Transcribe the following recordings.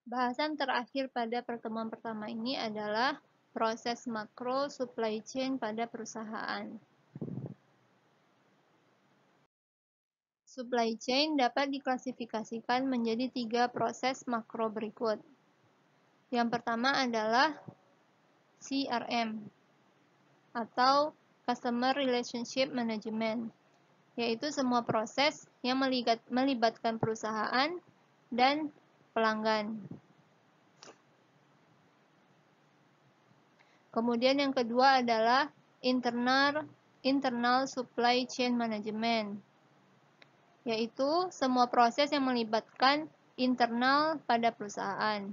Bahasan terakhir pada pertemuan pertama ini adalah proses makro supply chain pada perusahaan. Supply chain dapat diklasifikasikan menjadi 3 proses makro berikut. Yang pertama adalah CRM atau Customer Relationship Management, yaitu semua proses yang melibatkan perusahaan dan pelanggan. Kemudian yang kedua adalah Internal Supply Chain Management, yaitu semua proses yang melibatkan internal pada perusahaan.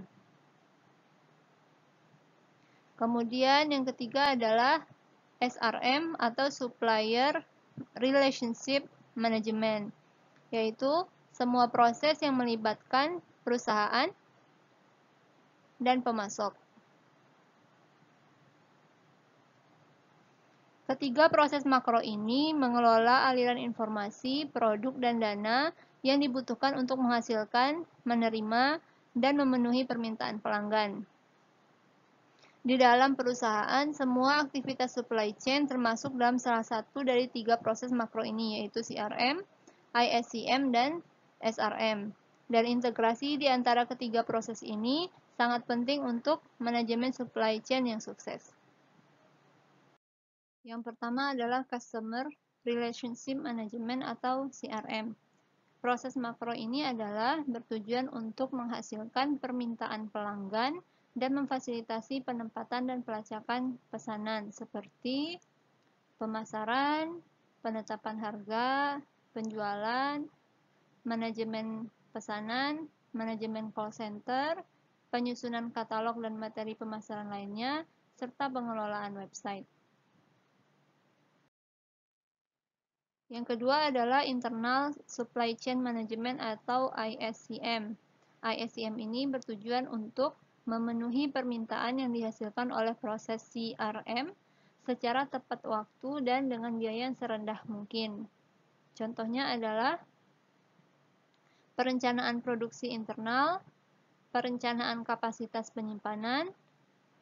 Kemudian yang ketiga adalah SRM atau Supplier Relationship Management, yaitu semua proses yang melibatkan perusahaan dan pemasok. Ketiga proses makro ini mengelola aliran informasi, produk, dan dana yang dibutuhkan untuk menghasilkan, menerima, dan memenuhi permintaan pelanggan. Di dalam perusahaan, semua aktivitas supply chain termasuk dalam salah satu dari 3 proses makro ini, yaitu CRM, ISCM, dan SRM. Dan integrasi di antara ketiga proses ini sangat penting untuk manajemen supply chain yang sukses. Yang pertama adalah Customer Relationship Management atau CRM. Proses makro ini adalah bertujuan untuk menghasilkan permintaan pelanggan dan memfasilitasi penempatan dan pelacakan pesanan seperti pemasaran, penetapan harga, penjualan, manajemen pesanan, manajemen call center, penyusunan katalog dan materi pemasaran lainnya, serta pengelolaan website. Yang kedua adalah Internal Supply Chain Management atau ISCM. ISCM ini bertujuan untuk memenuhi permintaan yang dihasilkan oleh proses CRM secara tepat waktu dan dengan biaya yang serendah mungkin. Contohnya adalah perencanaan produksi internal, perencanaan kapasitas penyimpanan,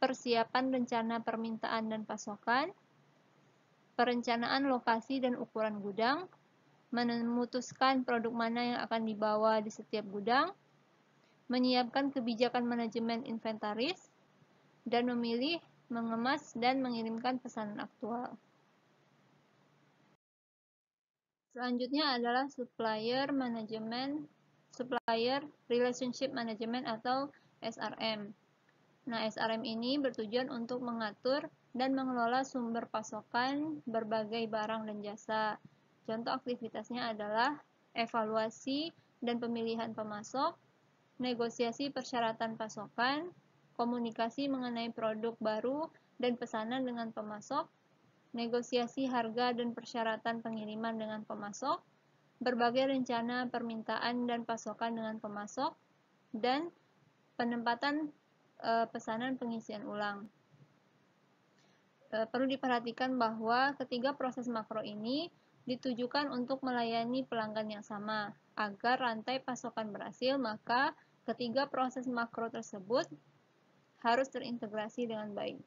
persiapan rencana permintaan dan pasokan, perencanaan lokasi dan ukuran gudang, memutuskan produk mana yang akan dibawa di setiap gudang, menyiapkan kebijakan manajemen inventaris, dan memilih, mengemas, dan mengirimkan pesanan aktual. Selanjutnya adalah Supplier Relationship Management atau SRM. Nah, SRM ini bertujuan untuk mengatur dan mengelola sumber pasokan berbagai barang dan jasa. Contoh aktivitasnya adalah evaluasi dan pemilihan pemasok, negosiasi persyaratan pasokan, komunikasi mengenai produk baru dan pesanan dengan pemasok, negosiasi harga dan persyaratan pengiriman dengan pemasok, berbagai rencana permintaan dan pasokan dengan pemasok, dan penempatan pesanan pengisian ulang. Perlu diperhatikan bahwa ketiga proses makro ini ditujukan untuk melayani pelanggan yang sama. Agar rantai pasokan berhasil, maka ketiga proses makro tersebut harus terintegrasi dengan baik.